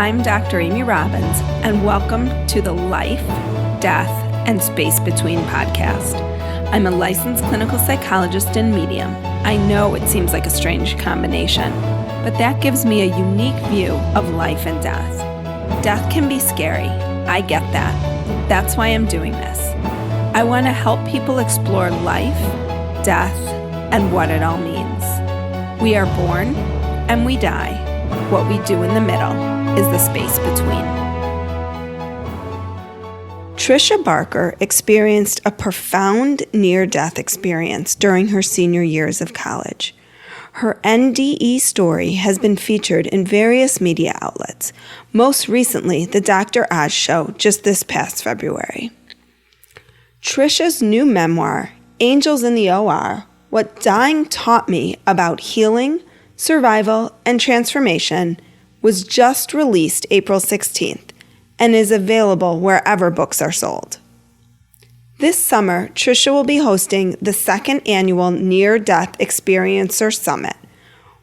I'm Dr. Amy Robbins, and welcome to the Life, Death, and Space Between podcast. I'm a licensed clinical psychologist and medium. I know it seems like a strange combination, but that gives me a unique view of life and death. Death can be scary. I get that. That's why I'm doing this. I want to help people explore life, death, and what it all means. We are born and we die. What we do in the middle is the space between. Tricia Barker experienced a profound near-death experience during her senior years of college. Her NDE story has been featured in various media outlets, most recently the Dr. Oz Show just this past February. Tricia's new memoir, Angels in the OR, What Dying Taught Me About Healing, Survival, and Transformation, was just released April 16th and is available wherever books are sold. This summer, Tricia will be hosting the second annual Near-Death Experiencer Summit,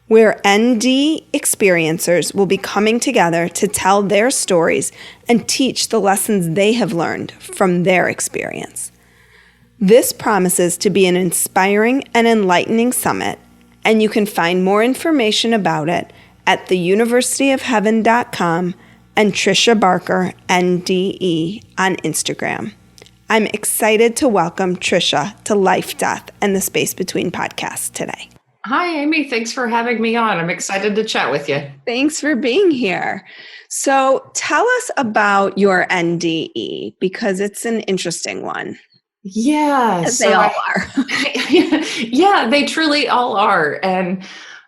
where ND experiencers will be coming together to tell their stories and teach the lessons they have learned from their experience. This promises to be an inspiring and enlightening summit, and you can find more information about it at theuniversityofheaven.com and Tricia Barker NDE on Instagram. I'm excited to welcome Tricia to Life, Death, and the Space Between podcast today. Hi, Amy. Thanks for having me on. I'm excited to chat with you. Thanks for being here. So tell us about your NDE, because it's an interesting one. Yeah. As they all are. Yeah, they truly all are. And,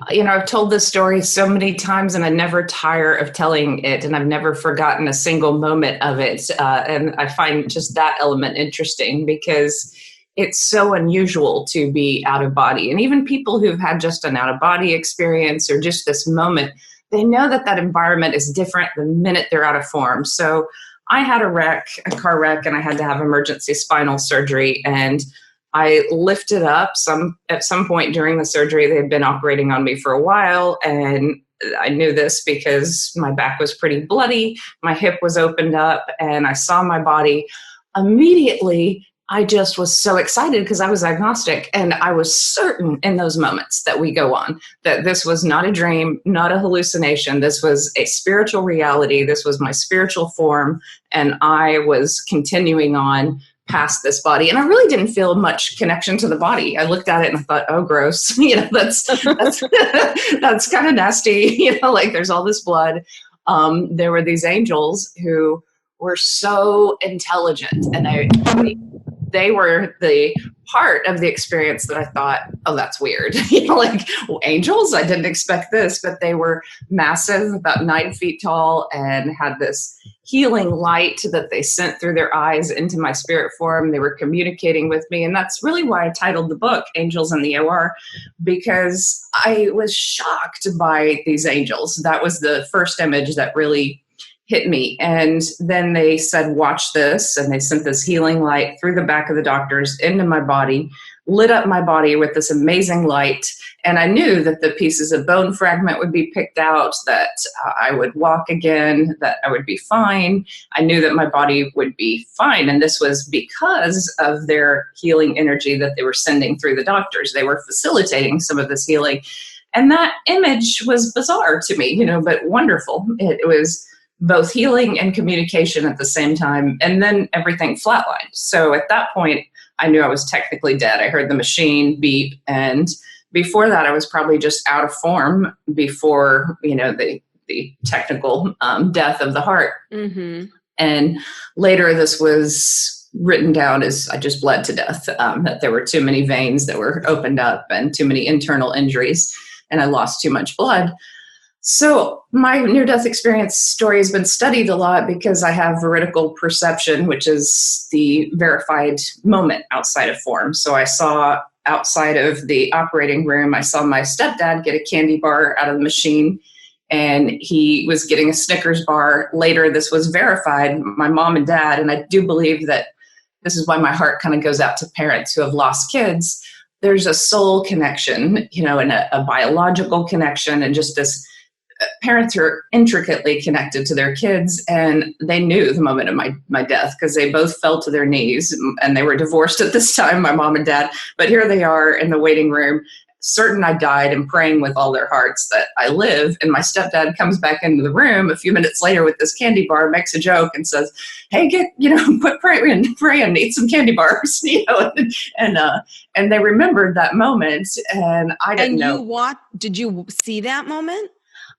I've told this story so many times and I never tire of telling it, and I've never forgotten a single moment of it. And I find just that element interesting because it's so unusual to be out of body. And even people who've had just an out of body experience or just this moment, they know that that environment is different the minute they're out of form. So I had a car wreck, and I had to have emergency spinal surgery, and I lifted up at some point during the surgery. They had been operating on me for a while, and I knew this because my back was pretty bloody. My hip was opened up, and I saw my body. Immediately, I just was so excited because I was agnostic, and I was certain in those moments that we go on that this was not a dream, not a hallucination. This was a spiritual reality. This was my spiritual form, and I was continuing on past this body. And I really didn't feel much connection to the body. I looked at it and I thought, oh, gross. That's that's kind of nasty. Like there's all this blood. There were these angels who were so intelligent, and they were the part of the experience that I thought, oh, that's weird. Angels, I didn't expect this, but they were massive, about 9 feet tall, and had this healing light that they sent through their eyes into my spirit form. They were communicating with me. And that's really why I titled the book Angels in the OR, because I was shocked by these angels. That was the first image that really hit me. And then they said, watch this. And they sent this healing light through the back of the doctors into my body, lit up my body with this amazing light. And I knew that the pieces of bone fragment would be picked out, that I would walk again, that I would be fine. I knew that my body would be fine. And this was because of their healing energy that they were sending through the doctors. They were facilitating some of this healing. And that image was bizarre to me, but wonderful. It was both healing and communication at the same time. And then everything flatlined. So at that point, I knew I was technically dead. I heard the machine beep. And before that, I was probably just out of form before, the technical death of the heart. Mm-hmm. And later, this was written down as I just bled to death, that there were too many veins that were opened up and too many internal injuries, and I lost too much blood. So my near-death experience story has been studied a lot because I have veridical perception, which is the verified moment outside of form. So I saw outside of the operating room, I saw my stepdad get a candy bar out of the machine, and he was getting a Snickers bar. Later, this was verified, my mom and dad, and I do believe that this is why my heart kind of goes out to parents who have lost kids. There's a soul connection, and a biological connection, and just this parents are intricately connected to their kids, and they knew the moment of my death because they both fell to their knees, and they were divorced at this time, my mom and dad. But here they are in the waiting room, certain I died and praying with all their hearts that I live. And my stepdad comes back into the room a few minutes later with this candy bar, makes a joke and says, "Hey, quit praying, eat some candy bars," and they remembered that moment. And I didn't know. Did you see that moment?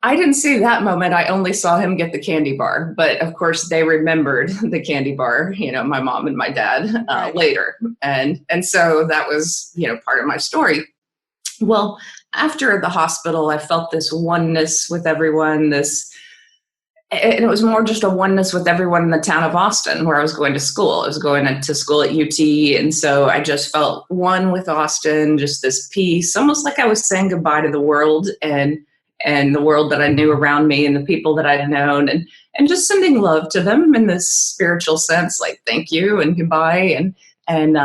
I didn't see that moment. I only saw him get the candy bar. But of course, they remembered the candy bar, my mom and my dad later. And so that was, part of my story. Well, after the hospital, I felt this oneness with everyone, and it was more just a oneness with everyone in the town of Austin where I was going to school. I was going to school at UT. And so I just felt one with Austin, just this peace, almost like I was saying goodbye to the world and the world that I knew around me and the people that I'd known, and just sending love to them in this spiritual sense, like thank you and goodbye. And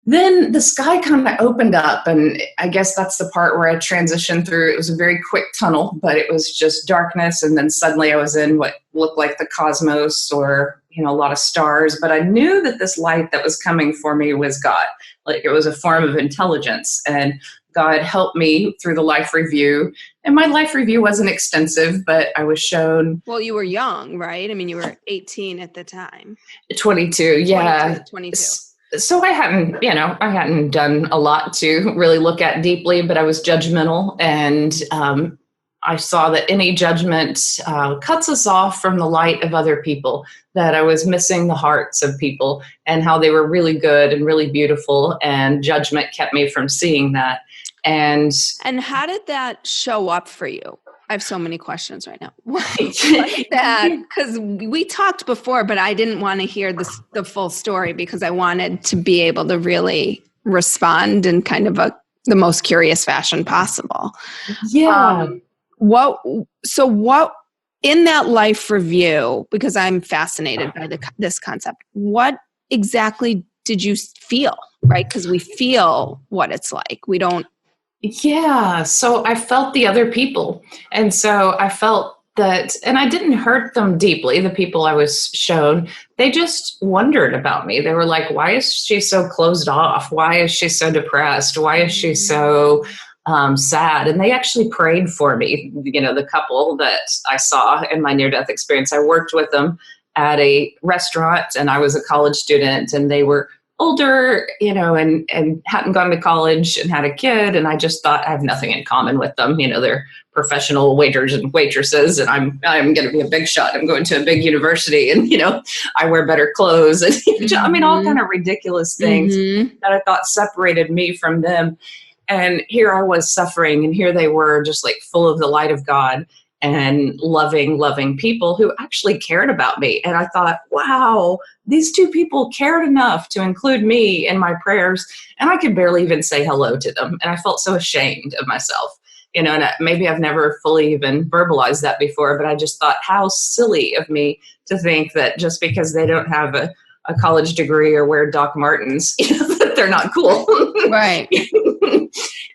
then the sky kind of opened up, and I guess that's the part where I transitioned through. It was a very quick tunnel, but it was just darkness. And then suddenly I was in what looked like the cosmos, or, a lot of stars. But I knew that this light that was coming for me was God. Like it was a form of intelligence, and God helped me through the life review. And my life review wasn't extensive, but I was shown. Well, you were young, right? I mean, you were 18 at the time. 22. Yeah. 22. So I hadn't done a lot to really look at deeply, but I was judgmental, and I saw that any judgment cuts us off from the light of other people, that I was missing the hearts of people and how they were really good and really beautiful, and judgment kept me from seeing that. And how did that show up for you? I have so many questions right now. What's that? Because we talked before, but I didn't want to hear the full story because I wanted to be able to really respond in kind of the most curious fashion possible. Yeah. What in that life review, because I'm fascinated by this concept, what exactly did you feel, right? Because we feel what it's like. We don't. Yeah. So I felt the other people. And so I felt that, and I didn't hurt them deeply, the people I was shown. They just wondered about me. They were like, why is she so closed off? Why is she so depressed? Why is she so sad? And they actually prayed for me. The couple that I saw in my near-death experience, I worked with them at a restaurant, and I was a college student, and they were older, and hadn't gone to college and had a kid. And I just thought I have nothing in common with them. They're professional waiters and waitresses, and I'm going to be a big shot. I'm going to a big university, and, I wear better clothes. And all kind of ridiculous things that I thought separated me from them. And here I was suffering, and here they were just like full of the light of God and loving people who actually cared about me. And I thought, wow, these two people cared enough to include me in my prayers, and I could barely even say hello to them. And I felt so ashamed of myself, and maybe I've never fully even verbalized that before, but I just thought how silly of me to think that just because they don't have a college degree or wear Doc Martens, that they're not cool. Right.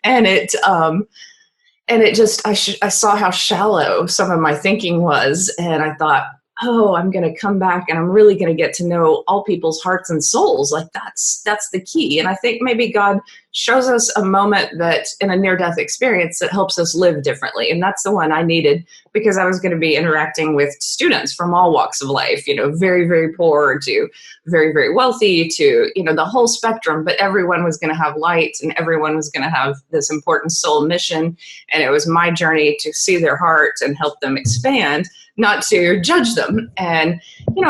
And it just, I saw how shallow some of my thinking was. And I thought, oh, I'm going to come back and I'm really going to get to know all people's hearts and souls. Like that's the key. And I think maybe God shows us a moment that in a near-death experience that helps us live differently. And that's the one I needed, because I was going to be interacting with students from all walks of life, very, very poor to very, very wealthy to, the whole spectrum, but everyone was going to have light and everyone was going to have this important soul mission. And it was my journey to see their heart and help them expand, not to judge them. And,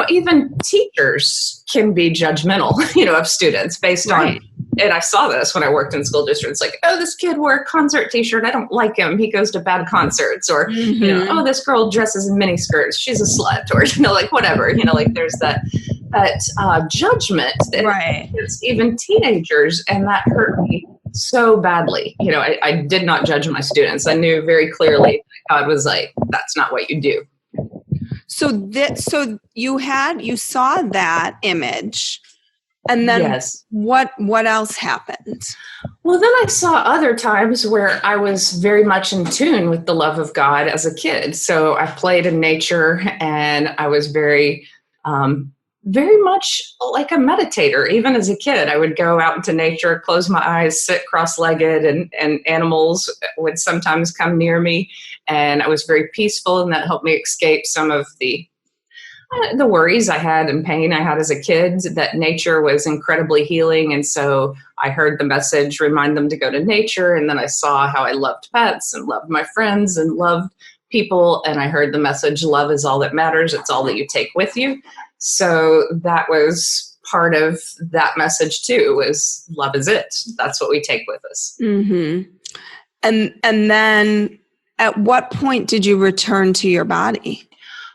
even teachers can be judgmental, of students based on, and I saw this when I worked in school districts, like, oh, this kid wore a concert t-shirt, I don't like him, he goes to bad concerts, or, oh, this girl dresses in mini skirts, she's a slut, or, whatever, there's that judgment that it's even teenagers, and that hurt me so badly. I did not judge my students. I knew very clearly that God was like, that's not what you do. So you saw that image And then Yes. what else happened? Well, then I saw other times where I was very much in tune with the love of God as a kid. So I played in nature, and I was very much like a meditator. Even as a kid, I would go out into nature, close my eyes, sit cross-legged, and animals would sometimes come near me. And I was very peaceful, and that helped me escape some of the worries I had and pain I had as a kid. That nature was incredibly healing. And so I heard the message, remind them to go to nature. And then I saw how I loved pets and loved my friends and loved people. And I heard the message, love is all that matters. It's all that you take with you. So that was part of that message too, was love is it. That's what we take with us. Mm-hmm. And then at what point did you return to your body?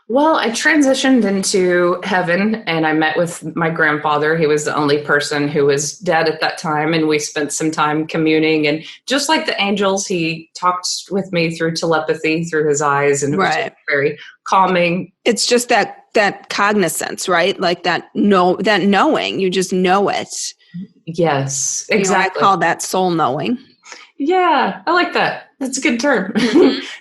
Well, I transitioned into heaven, and I met with my grandfather. He was the only person who was dead at that time, and we spent some time communing. And just like the angels, he talked with me through telepathy, through his eyes, and it was just very calming. It's just that cognizance, right? Like that knowing, you just know it. Yes, exactly. I call that soul knowing. Yeah, I like that. That's a good term.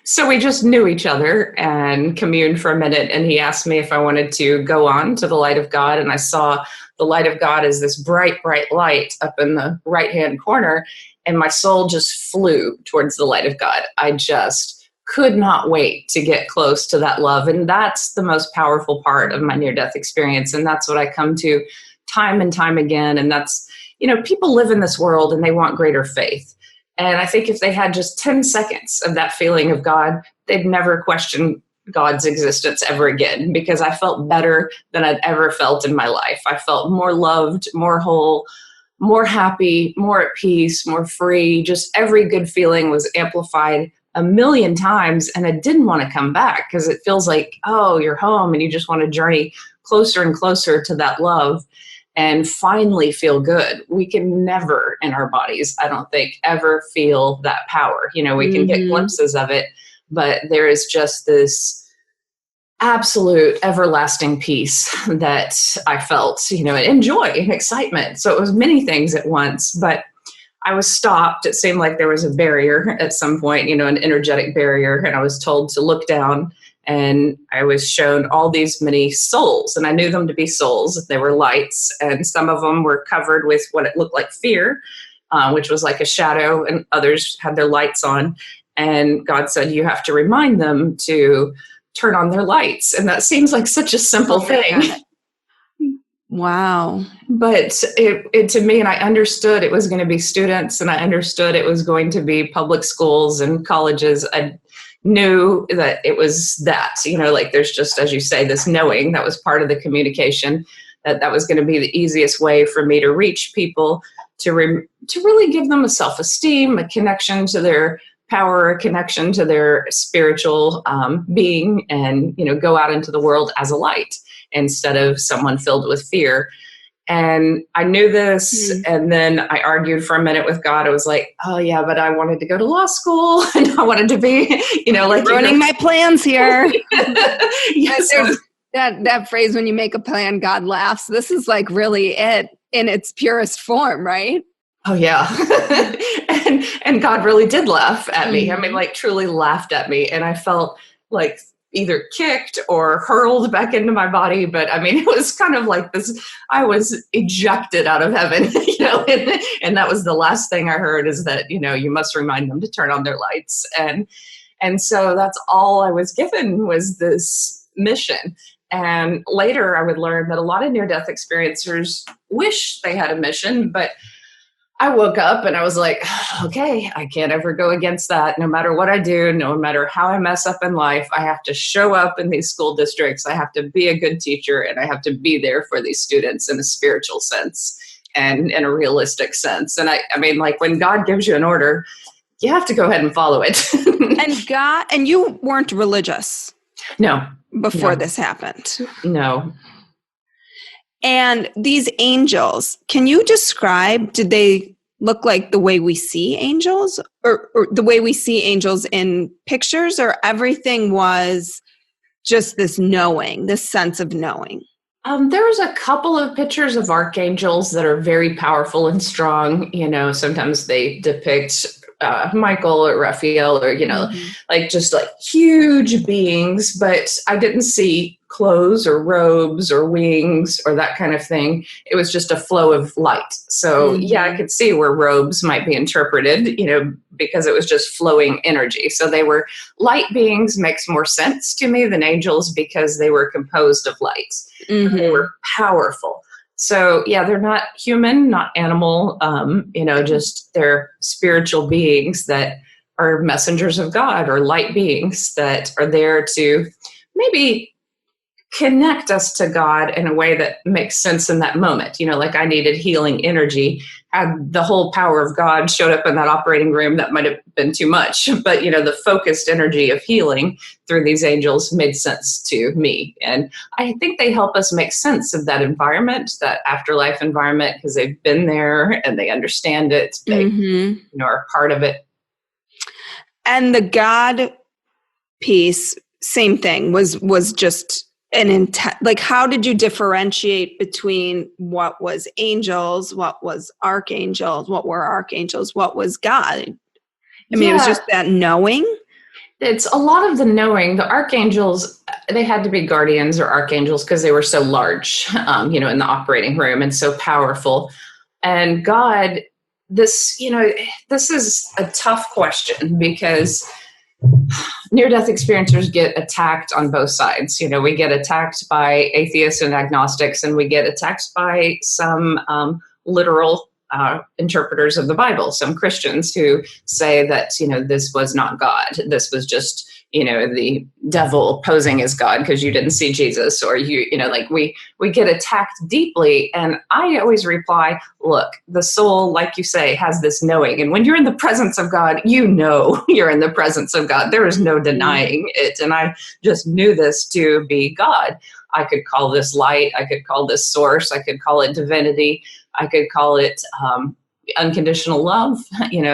So we just knew each other and communed for a minute. And he asked me if I wanted to go on to the light of God. And I saw the light of God as this bright, bright light up in the right-hand corner. And my soul just flew towards the light of God. I just could not wait to get close to that love. And that's the most powerful part of my near-death experience. And that's what I come to time and time again. And that's, people live in this world and they want greater faith. And I think if they had just 10 seconds of that feeling of God, they'd never question God's existence ever again, because I felt better than I'd ever felt in my life. I felt more loved, more whole, more happy, more at peace, more free. Just every good feeling was amplified a million times. And I didn't want to come back, because it feels like, oh, you're home and you just want to journey closer and closer to that love and finally feel good. We can never in our bodies, I don't think, ever feel that power. We can get glimpses of it, but there is just this absolute everlasting peace that I felt, and joy and excitement. So it was many things at once, but I was stopped. It seemed like there was a barrier at some point, an energetic barrier. And I was told to look down, and I was shown all these many souls, and I knew them to be souls. They were lights, and some of them were covered with what it looked like fear, which was like a shadow, and others had their lights on. And God said, you have to remind them to turn on their lights. And that seems like such a simple thing. Wow. But it to me, and I understood it was going to be students, and I understood it was going to be public schools and colleges. I knew that it was that, like there's just, as you say, this knowing that was part of the communication, that was going to be the easiest way for me to reach people, to really give them a self-esteem, a connection to their power, a connection to their spiritual being, and, go out into the world as a light instead of someone filled with fear. And I knew this, and then I argued for a minute with God. I was like, oh yeah, but I wanted to go to law school, and I wanted to be, like ruining my plans here. Yes. That phrase, when you make a plan, God laughs. This is like really it in its purest form, right? Oh yeah. and God really did laugh at me. I mean, like truly laughed at me. And I felt like either kicked or hurled back into my body. But I mean, it was kind of like this, I was ejected out of heaven, and that was the last thing I heard, is that, you must remind them to turn on their lights. And so that's all I was given, was this mission. And later I would learn that a lot of near-death experiencers wish they had a mission, but I woke up and I was like, okay, I can't ever go against that. No matter what I do, no matter how I mess up in life, I have to show up in these school districts. I have to be a good teacher, and I have to be there for these students in a spiritual sense and in a realistic sense. And I mean, like when God gives you an order, you have to go ahead and follow it. And you weren't religious. No. Before this happened. No. And these angels, can you describe, did they look like the way we see angels, or the way we see angels in pictures, or everything was just this knowing, this sense of knowing? There's a couple of pictures of archangels that are very powerful and strong. Sometimes they depict Michael or Raphael or, Mm-hmm. like just like huge beings, but I didn't see clothes or robes or wings or that kind of thing. It was just a flow of light. So yeah, I Mm-hmm. could see where robes might be interpreted, because it was just flowing energy. So they were light beings, makes more sense to me than angels because they were composed of light. And they Mm-hmm. were powerful. So yeah, they're not human, not animal, just they're spiritual beings that are messengers of God or light beings that are there to maybe connect us to God in a way that makes sense in that moment. Like I needed healing energy. Had the whole power of God showed up in that operating room, that might have been too much. But, the focused energy of healing through these angels made sense to me. And I think they help us make sense of that environment, that afterlife environment, because they've been there and they understand it. They, Mm-hmm. are part of it. And the God piece, same thing, was just an intent. Like, how did you differentiate between what was angels, what was archangels, what were archangels, what was God? I mean, it was Yeah, just that knowing. it's a lot of the knowing. The archangels, they had to be guardians or archangels because they were so large, in the operating room and so powerful. And God, this is a tough question because near-death experiencers get attacked on both sides. We get attacked by atheists and agnostics, and we get attacked by some literal interpreters of the Bible, some Christians who say that, this was not God. This was just, the devil posing as God because you didn't see Jesus, or like we get attacked deeply. And I always reply, look, the soul, like you say, has this knowing. And when you're in the presence of God, you're in the presence of God. There is no denying it. And I just knew this to be God. I could call this light. I could call this source. I could call it divinity. I could call it unconditional love,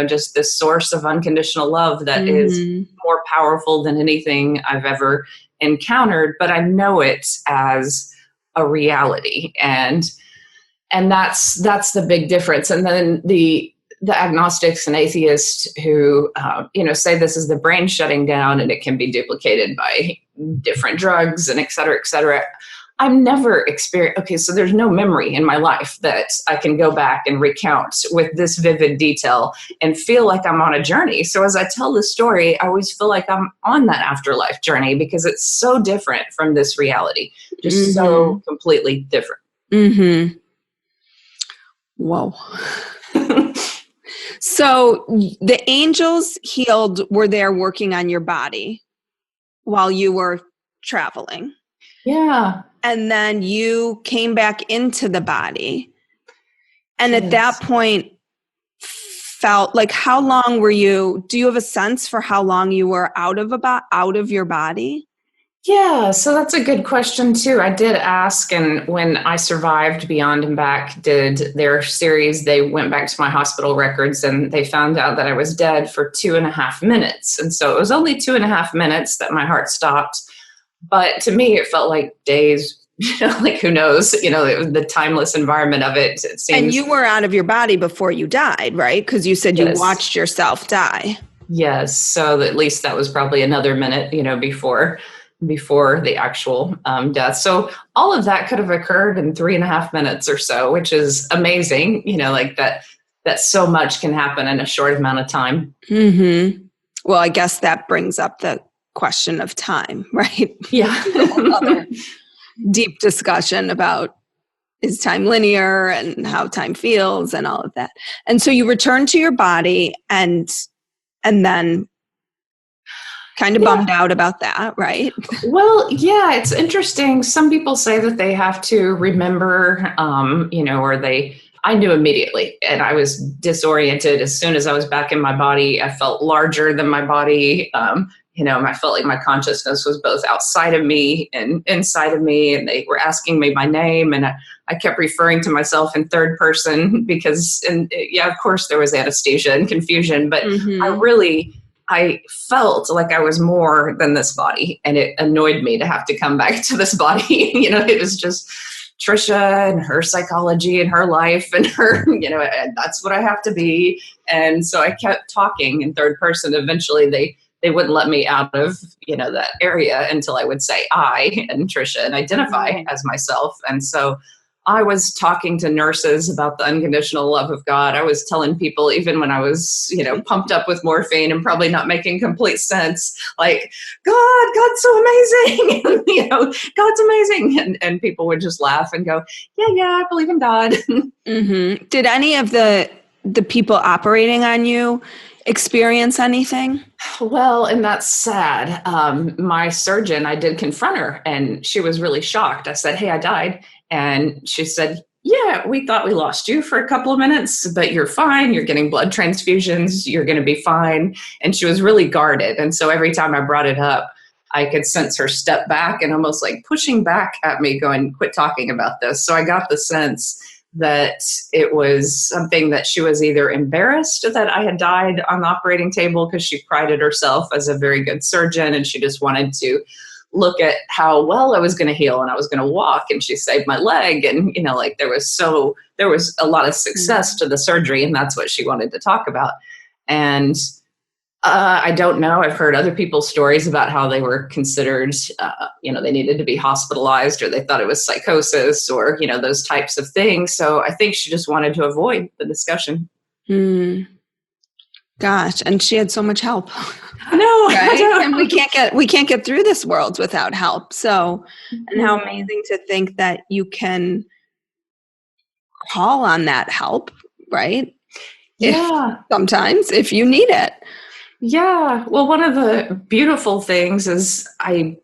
just this source of unconditional love that is more powerful than anything I've ever encountered, but I know it as a reality. And that's the big difference. And then the agnostics and atheists who, say this is the brain shutting down and it can be duplicated by different drugs and et cetera, et cetera. I've never experienced, okay, so there's no memory in my life that I can go back and recount with this vivid detail and feel like I'm on a journey. So as I tell the story, I always feel like I'm on that afterlife journey because it's so different from this reality, just so completely different. Mm-hmm. Whoa. So the angels were there working on your body while you were traveling. Yeah. And then you came back into the body. And at that point felt like, how long were you, do you have a sense for how long you were out of your body? Yeah, so that's a good question too. I did ask, and when I survived Beyond and Back did their series, they went back to my hospital records and they found out that I was dead for 2.5 minutes. And so it was only 2.5 minutes that my heart stopped. But to me, it felt like days, like who knows, the timeless environment of it. It seems. And you were out of your body before you died, right? Because you said you watched yourself die. Yes. So at least that was probably another minute, before the actual death. So all of that could have occurred in 3.5 minutes or so, which is amazing, like that so much can happen in a short amount of time. Mm-hmm. Well, I guess that brings up the question of time, right? Yeah. Another deep discussion about, is time linear and how time feels and all of that. And so you return to your body and then kind of bummed out about that, right? Well, yeah, it's interesting. Some people say that they have to remember, I knew immediately, and I was disoriented as soon as I was back in my body. I felt larger than my body. I felt like my consciousness was both outside of me and inside of me, and they were asking me my name, and I kept referring to myself in third person because, of course there was anesthesia and confusion, but I felt like I was more than this body, and it annoyed me to have to come back to this body. It was just Tricia and her psychology and her life and her, and that's what I have to be. And so I kept talking in third person. Eventually they wouldn't let me out of, that area until I would say I and Tricia and identify as myself. And so I was talking to nurses about the unconditional love of God. I was telling people, even when I was, pumped up with morphine and probably not making complete sense, like, God's so amazing. God's amazing. And people would just laugh and go, yeah, I believe in God. Mm-hmm. Did any of the people operating on you experience anything? Well, and that's sad. My surgeon, I did confront her, and she was really shocked. I said, hey, I died. And she said, yeah, we thought we lost you for a couple of minutes, but you're fine. You're getting blood transfusions. You're going to be fine. And she was really guarded. And so every time I brought it up, I could sense her step back and almost like pushing back at me going, quit talking about this. So I got the sense that it was something that she was either embarrassed that I had died on the operating table because she prided herself as a very good surgeon, and she just wanted to look at how well I was going to heal and I was going to walk, and she saved my leg. And, there was a lot of success to the surgery, and that's what she wanted to talk about. And I don't know. I've heard other people's stories about how they were considered, they needed to be hospitalized, or they thought it was psychosis, or, those types of things. So I think she just wanted to avoid the discussion. Gosh. And she had so much help. No, right? And we can't get through this world without help. So, and how amazing to think that you can call on that help, right? Yeah. Sometimes if you need it. Yeah. Well, one of the beautiful things is I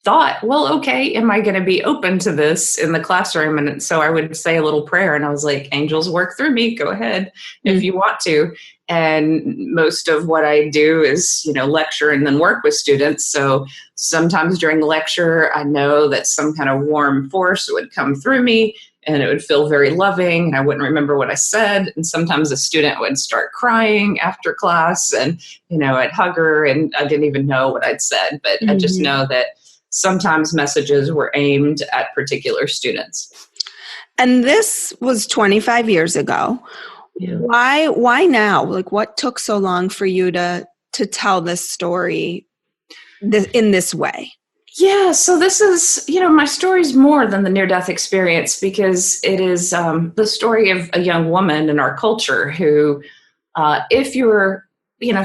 thought, well, okay, am I going to be open to this in the classroom? And so I would say a little prayer, and I was like, angels work through me. Go ahead if you want to. And most of what I do is, lecture and then work with students. So sometimes during the lecture, I know that some kind of warm force would come through me, and it would feel very loving, and I wouldn't remember what I said. And sometimes a student would start crying after class, and, I'd hug her, and I didn't even know what I'd said. But I just know that sometimes messages were aimed at particular students. And this was 25 years ago. Yeah. Why now? Like, what took so long for you to tell this story in this way? Yeah, so this is, my story's more than the near-death experience, because it is the story of a young woman in our culture who, if you're,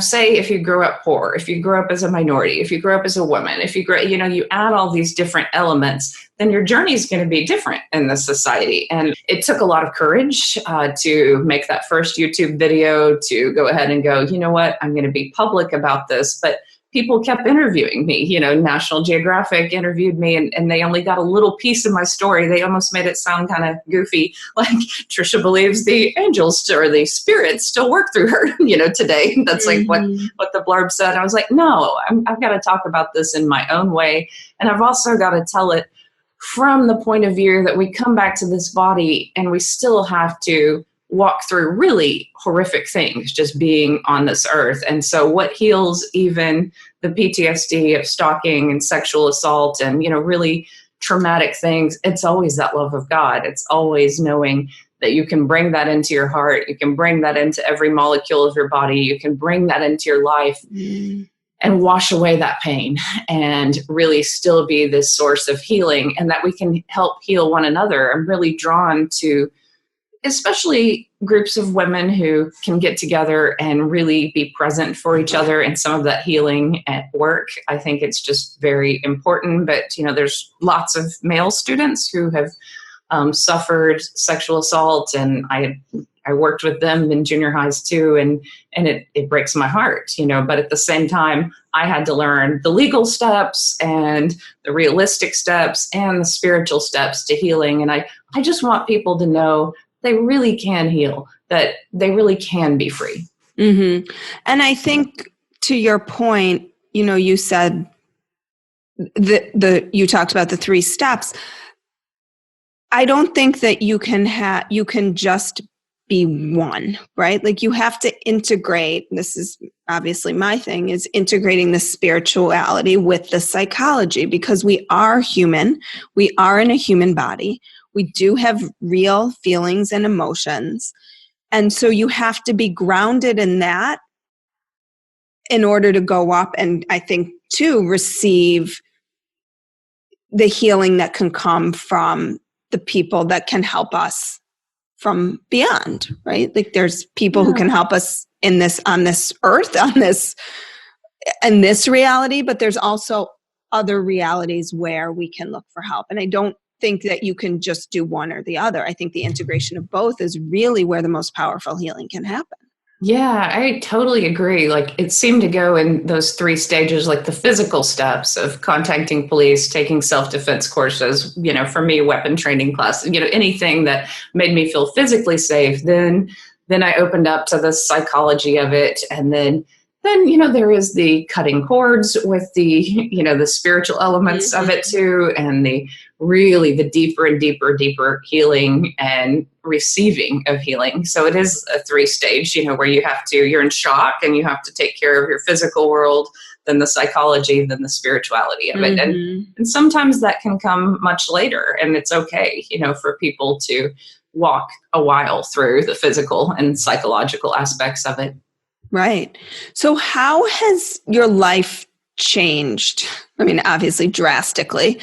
say if you grew up poor, if you grew up as a minority, if you grew up as a woman, if you grew, you add all these different elements, then your journey is going to be different in this society. And it took a lot of courage to make that first YouTube video, to go ahead and go, you know what, I'm going to be public about this. But people kept interviewing me. National Geographic interviewed me, and they only got a little piece of my story. They almost made it sound kind of goofy, like Tricia believes the angels or the spirits still work through her, today. That's like what the blurb said. I was like, no, I've got to talk about this in my own way. And I've also got to tell it from the point of view that we come back to this body and we still have to walk through really horrific things just being on this earth. And so what heals even the PTSD of stalking and sexual assault and, really traumatic things, it's always that love of God. It's always knowing that you can bring that into your heart. You can bring that into every molecule of your body. You can bring that into your life and wash away that pain and really still be this source of healing, and that we can help heal one another. I'm really drawn to especially groups of women who can get together and really be present for each other in some of that healing at work. I think it's just very important. But, there's lots of male students who have suffered sexual assault, and I worked with them in junior highs too, and it breaks my heart, but at the same time, I had to learn the legal steps and the realistic steps and the spiritual steps to healing. And I just want people to know they really can heal, that they really can be free. Mm-hmm. And I think to your point, you said you talked about the 3 steps. I don't think that you can just be one, right? Like, you have to integrate. This is obviously my thing, is integrating the spirituality with the psychology, because we are human. We are in a human body. We do have real feelings and emotions. And so you have to be grounded in that in order to go up and, I think, too, receive the healing that can come from the people that can help us from beyond, right? Like there's people who can help us in this, on this earth, in this reality, but there's also other realities where we can look for help. And I don't think that you can just do one or the other. I think the integration of both is really where the most powerful healing can happen. Yeah, I totally agree. Like it seemed to go in those 3 stages, like the physical steps of contacting police, taking self-defense courses, for me, weapon training classes, anything that made me feel physically safe. Then I opened up to the psychology of it. And then, there is the cutting cords with the, the spiritual elements of it too. And the deeper and deeper healing and receiving of healing. So it is a 3-stage, where you're in shock and you have to take care of your physical world, then the psychology, then the spirituality of it. And sometimes that can come much later, and it's okay, for people to walk a while through the physical and psychological aspects of it. Right. So how has your life changed? I mean, obviously drastically.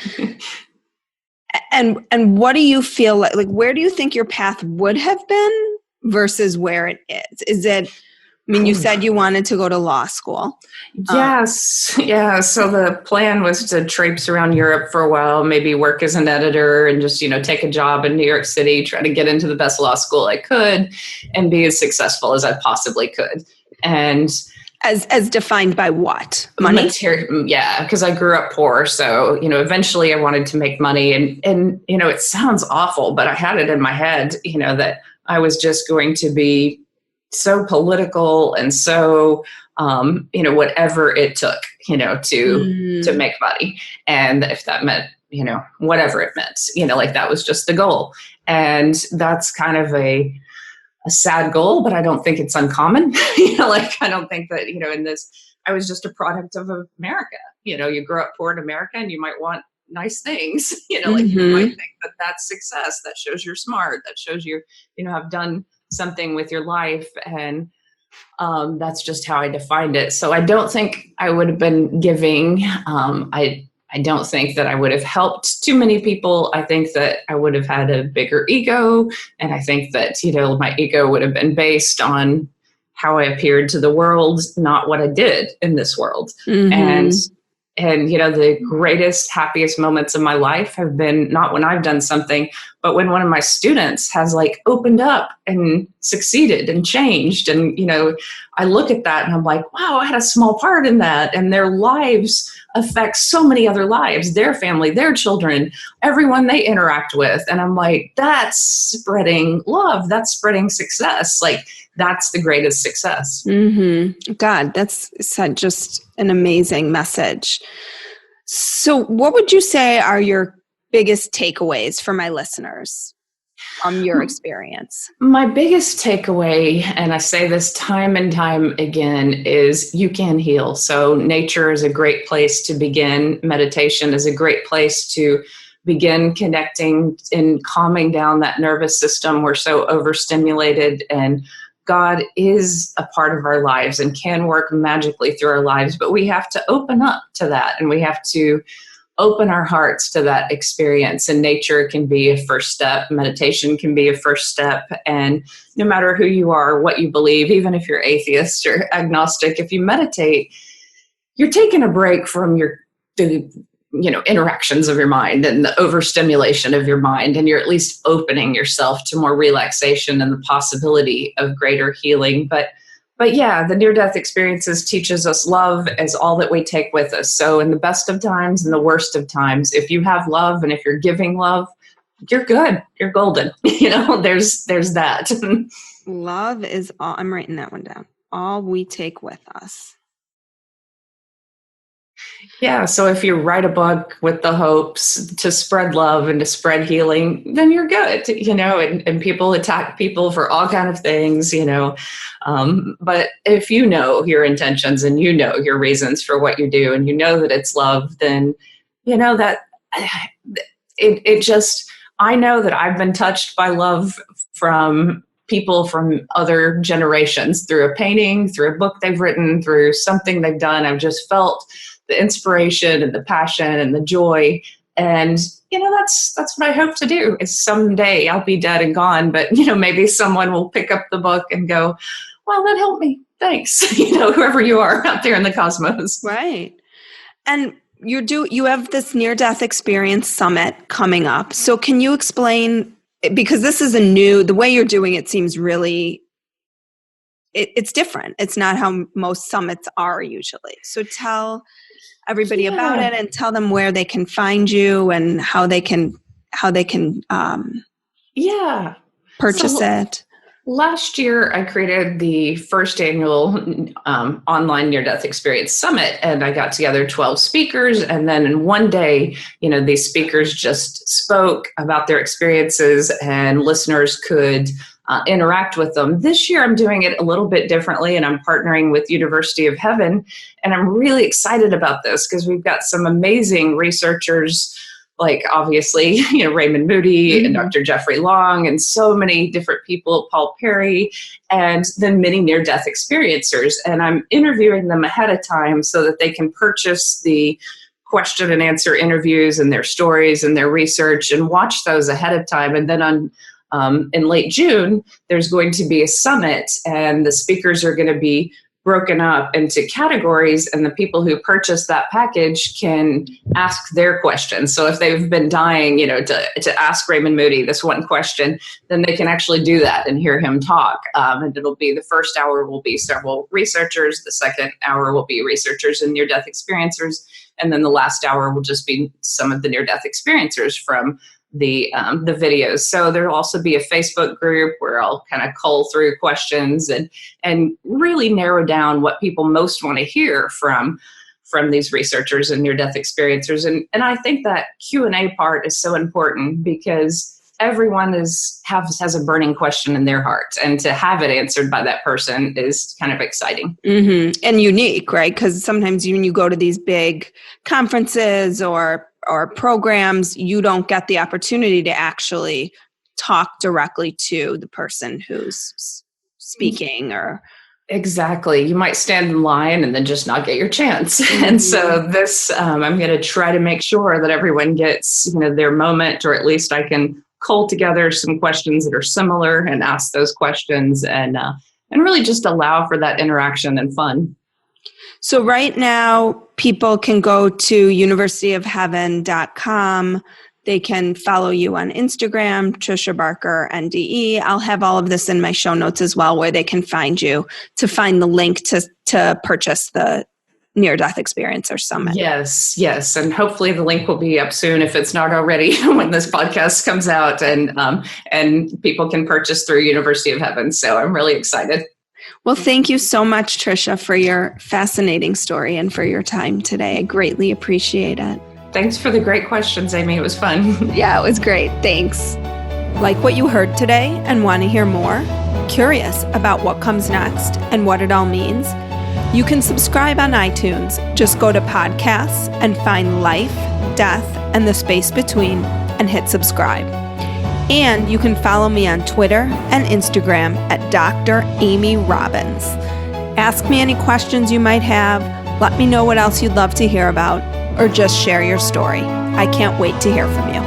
And what do you feel like where do you think your path would have been versus where it is? Is it, you said you wanted to go to law school. Yes. Yeah. So the plan was to traipse around Europe for a while, maybe work as an editor and just, take a job in New York City, try to get into the best law school I could and be as successful as I possibly could. And as defined by what? Money? Yeah, because I grew up poor. So, eventually I wanted to make money. And it sounds awful, but I had it in my head, that I was just going to be so political and so, whatever it took, to make money. And if that meant, whatever it meant, that was just the goal. And that's kind of a sad goal, but I don't think it's uncommon. I don't think that, in this, I was just a product of America. You grow up poor in America and you might want nice things, you might think that that's success. That shows you're smart. That shows you, have done something with your life. And that's just how I defined it. So I don't think I would have been giving. I don't think that I would have helped too many people. I think that I would have had a bigger ego. And I think that, my ego would have been based on how I appeared to the world, not what I did in this world. And the greatest, happiest moments of my life have been not when I've done something, but when one of my students has opened up and succeeded and changed. And, I look at that and I'm like, wow, I had a small part in that. And their lives affect so many other lives, their family, their children, everyone they interact with. And I'm like, that's spreading love. That's spreading success. That's the greatest success. God, that's just an amazing message. So what would you say are your biggest takeaways for my listeners from your experience? My biggest takeaway, and I say this time and time again, is you can heal. So nature is a great place to begin. Meditation is a great place to begin connecting and calming down that nervous system. We're so overstimulated, and God is a part of our lives and can work magically through our lives, but we have to open up to that, and we have to open our hearts to that experience. And nature can be a first step. Meditation can be a first step. And no matter who you are, what you believe, even if you're atheist or agnostic, if you meditate, you're taking a break from the interactions of your mind and the overstimulation of your mind. And you're at least opening yourself to more relaxation and the possibility of greater healing. But yeah, the near-death experiences teaches us love as all that we take with us. So in the best of times and the worst of times, if you have love and if you're giving love, you're good. You're golden. There's that. Love is all. I'm writing that one down. All we take with us. Yeah. So if you write a book with the hopes to spread love and to spread healing, then you're good, and people attack people for all kind of things, but if you know your intentions and your reasons for what you do and that it's love, then, that it just I know that I've been touched by love from people from other generations through a painting, through a book they've written, through something they've done. I've just felt the inspiration and the passion and the joy. And, that's what I hope to do is someday I'll be dead and gone, but, maybe someone will pick up the book and go, well, that helped me. Thanks. Whoever you are out there in the cosmos. Right. And you have this near-death experience summit coming up. So can you explain, because this is the way you're doing it seems really, it's different. It's not how most summits are usually. So tell everybody about it and tell them where they can find you and how they can purchase it. Last year, I created the first annual online near-death experience summit, and I got together 12 speakers. And then in one day, these speakers just spoke about their experiences, and listeners could interact with them. This year, I'm doing it a little bit differently, and I'm partnering with University of Heaven. And I'm really excited about this because we've got some amazing researchers, like obviously, Raymond Moody and Dr. Jeffrey Long and so many different people, Paul Perry, and then many near-death experiencers. And I'm interviewing them ahead of time so that they can purchase the question and answer interviews and their stories and their research and watch those ahead of time. And then in late June, there's going to be a summit, and the speakers are going to be broken up into categories, and the people who purchase that package can ask their questions. So if they've been dying, to ask Raymond Moody this one question, then they can actually do that and hear him talk. And it'll be the first hour will be several researchers. The second hour will be researchers and near-death experiencers. And then the last hour will just be some of the near-death experiencers from the videos. So there'll also be a Facebook group where I'll kind of cull through questions and really narrow down what people most want to hear from these researchers and near-death experiencers. And I think that Q&A part is so important because everyone has a burning question in their heart, and to have it answered by that person is kind of exciting. Mm-hmm. And unique, right? Because sometimes when you go to these big conferences or programs, you don't get the opportunity to actually talk directly to the person who's speaking or... Exactly. You might stand in line and then just not get your chance. Mm-hmm. And so this, I'm going to try to make sure that everyone gets, their moment, or at least I can cull together some questions that are similar and ask those questions and really just allow for that interaction and fun. So right now, people can go to universityofheaven.com. They can follow you on Instagram, Tricia Barker, NDE. I'll have all of this in my show notes as well, where they can find you to find the link to purchase the Near-Death Experiencer Summit. Yes. And hopefully the link will be up soon if it's not already when this podcast comes out, and people can purchase through University of Heaven. So I'm really excited. Well, thank you so much, Tricia, for your fascinating story and for your time today. I greatly appreciate it. Thanks for the great questions, Amy. It was fun. Yeah, it was great. Thanks. Like what you heard today and want to hear more? Curious about what comes next and what it all means? You can subscribe on iTunes. Just go to podcasts and find Life, Death, and the Space Between and hit subscribe. And you can follow me on Twitter and Instagram at Dr. Amy Robbins. Ask me any questions you might have, let me know what else you'd love to hear about, or just share your story. I can't wait to hear from you.